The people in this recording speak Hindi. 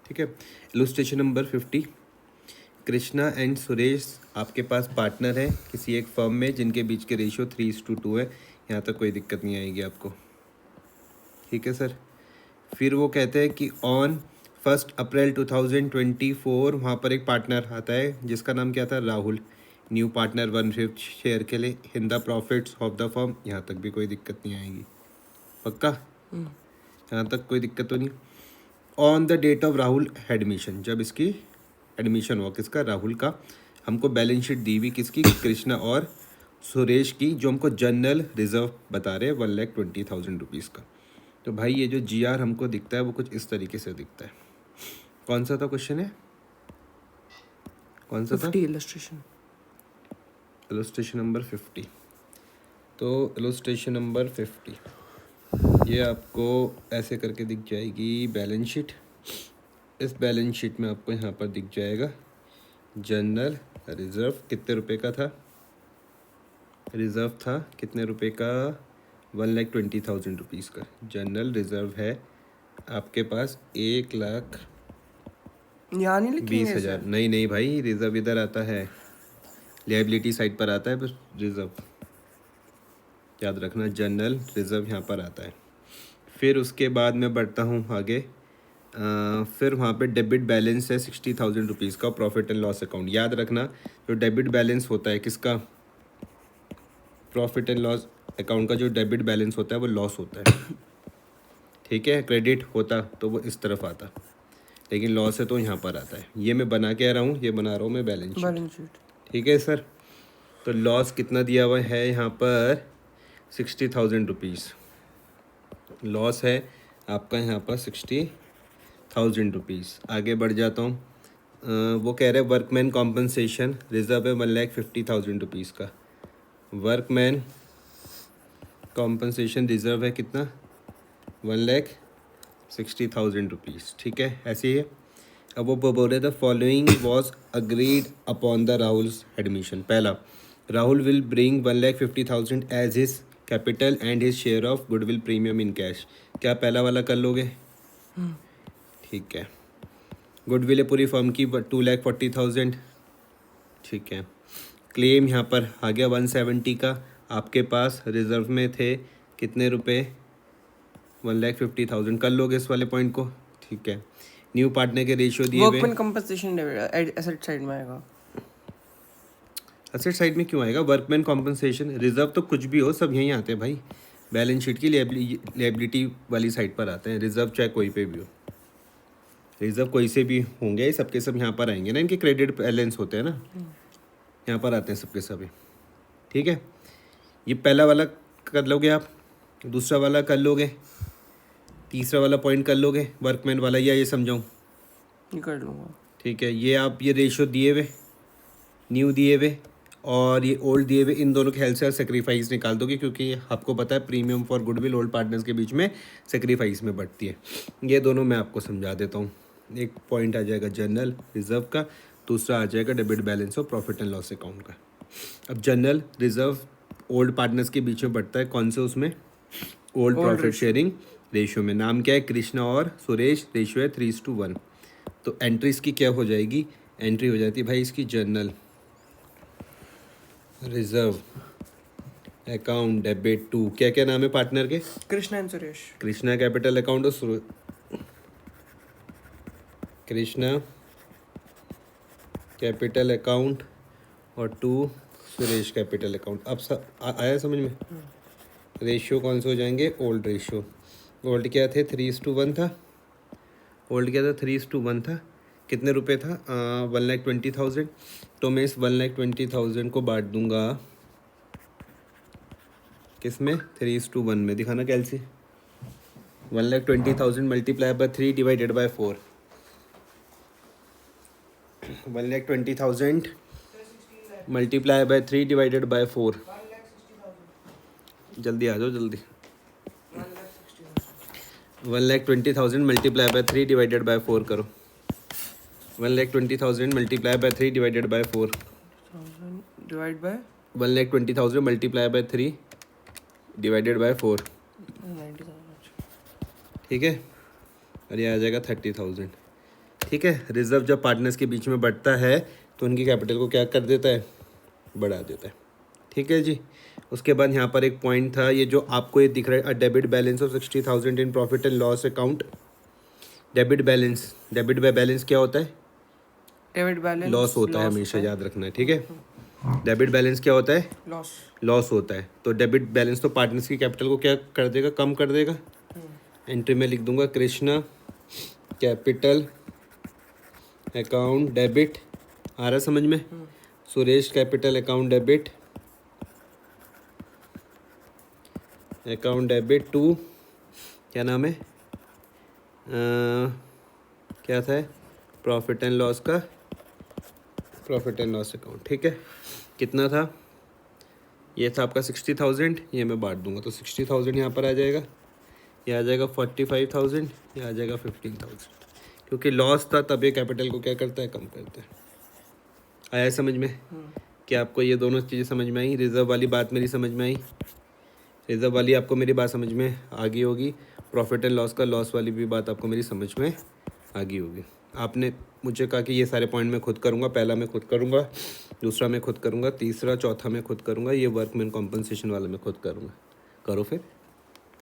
ठीक है। Illustration number 50, Krishna and Suresh आपके पास पार्टनर है किसी एक फर्म में जिनके बीच के रेशियो 3:2 है। यहाँ तक कोई दिक्कत नहीं आएगी आपको। ठीक है सर। फिर वो कहते हैं कि ऑन 1 अप्रैल 2024 वहाँ पर एक पार्टनर आता है जिसका नाम क्या था, राहुल। न्यू पार्टनर 1/5 शेयर के लिए in the profits of the firm. यहाँ तक भी कोई दिक्कत नहीं आएगी, पक्का। यहाँ तक कोई दिक्कत तो नहीं। On the date of Rahul admission, जब इसकी एडमिशन हुआ, किसका, राहुल का, हमको बैलेंस शीट दी हुई किसकी, कृष्णा और सुरेश की, जो हमको जनरल रिजर्व बता रहे हैं 1,20,000 रुपीज़ का। तो भाई ये जो GR हमको दिखता है वो कुछ इस तरीके से दिखता है। कौन सा था क्वेश्चन है, कौन सा था? 50 इलस्ट्रेशन। Illustration number 50। तो इलस्ट्रेशन नंबर 50 ये आपको ऐसे करके दिख जाएगी बैलेंस शीट। इस बैलेंस शीट में आपको यहाँ पर दिख जाएगा जनरल रिज़र्व कितने रुपए का था, रिज़र्व था कितने रुपए का, 1,20,000 रुपीज़ का जनरल रिज़र्व है आपके पास, 1,20,000। यहाँ नहीं लिखेंगे नहीं नहीं भाई, रिज़र्व इधर आता है, लायबिलिटी साइड पर आता है बस रिज़र्व, याद रखना जनरल रिज़र्व यहाँ पर आता है। फिर उसके बाद मैं बढ़ता हूँ आगे। फिर वहाँ पे डेबिट बैलेंस है 60,000 रुपीज़ का, प्रॉफिट एंड लॉस अकाउंट। याद रखना जो डेबिट बैलेंस होता है किसका, प्रॉफिट एंड लॉस अकाउंट का जो डेबिट बैलेंस होता है वो लॉस होता है। ठीक है, क्रेडिट होता तो वो इस तरफ आता, लेकिन लॉस है तो यहाँ पर आता है। ये मैं बना के आ रहा हूँ, ये बना रहा हूँ मैं बैलेंस शीट। ठीक है सर। तो लॉस कितना दिया हुआ है यहाँ पर, 60,000 रुपीज़ लॉस है आपका यहाँ पर, 60,000 रुपीज़। आगे बढ़ जाता हूँ। वो कह रहे हैं वर्कमैन कॉम्पनसेशन रिजर्व है 1,50,000 रुपीज़ का। वर्कमैन कॉम्पनसेशन रिजर्व है कितना, 1,60,000 रुपीज़। ठीक है, ऐसे ही है। अब वो बोल रहे थे following was agreed upon the Rahul's admission. पहला, Rahul will bring 1,50,000 as his capital and his share of goodwill premium in cash. क्या पहला वाला कर लोगे? ठीक है। गुडविल है पूरी फर्म की 2,40,000। ठीक है। क्लेम यहाँ पर आ गया 170 का, आपके पास रिजर्व में थे कितने रुपए, 1,50,000। कर लोगे इस वाले पॉइंट को? ठीक है। न्यू पार्टनर के रेशियो दिए हुए, वर्कमैन कंपनसेशन एसेट साइड में आएगा। एसेट साइड में क्यों आएगा? वर्कमैन कॉम्पनसेशन रिजर्व तो कुछ भी हो, सब यहीं आते हैं भाई, बैलेंस शीट की लेबिलिटी वाली साइड पर आते हैं। रिजर्व चाहे कोई पे भी हो, रिजर्व कोई से भी होंगे, सबके सब यहाँ पर आएंगे ना, इनके क्रेडिट बैलेंस होते हैं ना, यहाँ पर आते हैं सबके सभी। ठीक है, ये पहला वाला कर लोगे आप, दूसरा वाला कर लोगे, तीसरा वाला पॉइंट कर लोगे वर्कमैन वाला, या ये समझाऊँ? ये कर लूँगा। ठीक है, ये आप ये रेशो दिए हुए, न्यू दिए हुए और ये ओल्ड दिए हुए, इन दोनों के हेल्प से सेक्रीफाइस निकाल दोगे, क्योंकि आपको पता है premium for goodwill old partners के बीच में सेक्रीफाइस में बढ़ती है। ये दोनों मैं आपको समझा देता हूँ। एक पॉइंट आ जाएगा जनरल रिजर्व का, दूसरा आ जाएगा डेबिट बैलेंस और प्रॉफिट एंड लॉस अकाउंट का। अब जनरल रिजर्व ओल्ड पार्टनर्स के बीच में बढ़ता है, कौन से उसमें, ओल्ड प्रॉफिट शेयरिंग रेशियो में। नाम क्या है, कृष्णा और सुरेश, रेशियो है 3:1। तो एंट्री इसकी क्या हो जाएगी, एंट्री हो जाती है भाई इसकी general reserve account debit to, क्या क्या नाम है पार्टनर के, Krishna and Suresh. Krishna capital account और कृष्णा कैपिटल अकाउंट और टू सुरेश कैपिटल अकाउंट। अब आया समझ में? रेशियो कौन से हो जाएंगे, ओल्ड रेशियो। ओल्ड क्या थे, 3:1 था। ओल्ड क्या था, 3:1 था। कितने रुपए था, 1,20,000। तो मैं इस 1,20,000 को बांट दूंगा किस में, 3:1 में। दिखाना कैलसी, 1,20,000 multiply by 3 divided by 4, 1,20,000 multiply by 3 divided by 4। जल्दी आ जाओ जल्दी। 1,20,000 मल्टीप्लाई बाय 3 डिवाइडेड बाय 4 करो। 1,20,000 multiply by 3 divided by 4, divide by 1,20,000 multiply by 3 divided by 4। 90,000। ठीक है, और ये आ जाएगा 30,000। ठीक है। रिजर्व जब पार्टनर्स के बीच में बढ़ता है तो उनकी कैपिटल को क्या कर देता है, बढ़ा देता है। ठीक है जी। उसके बाद यहाँ पर एक पॉइंट था, ये जो आपको ये दिख रहा है, debit balance of 60,000 in profit and loss account. Debit balance क्या होता है, डेबिट बैलेंस लॉस होता है, हमेशा याद रखना है। ठीक है, डेबिट बैलेंस क्या होता है, लॉस। लॉस होता है। तो डेबिट बैलेंस तो पार्टनर्स की कैपिटल को क्या कर देगा, कम कर देगा। एंट्री में लिख दूंगा कृष्णा कैपिटल अकाउंट डेबिट, आ रहा समझ में। Suresh capital account debit to, क्या नाम है, क्या था, प्रॉफिट एंड लॉस अकाउंट। ठीक है, कितना था, ये था आपका 60,000, ये मैं बांट दूंगा तो 60,000 यहाँ पर आ जाएगा, ये आ जाएगा 45,000, ये आ जाएगा 15,000। क्योंकि लॉस था तब ये कैपिटल को क्या करता है, कम करता है। आया समझ में कि आपको ये दोनों चीज़ें समझ में आई, रिजर्व वाली बात मेरी समझ में आई, रिजर्व वाली आपको मेरी बात समझ में आ गई होगी, प्रॉफिट एंड लॉस का लॉस वाली भी बात आपको मेरी समझ में आ गई होगी। आपने मुझे कहा कि ये सारे पॉइंट मैं खुद करूँगा, पहला मैं खुद करूँगा, दूसरा मैं खुद करूँगा, तीसरा चौथा मैं खुद करूँगा, ये वर्कमैन कॉम्पनसेशन वाला मैं खुद करूँगा। करो फिर।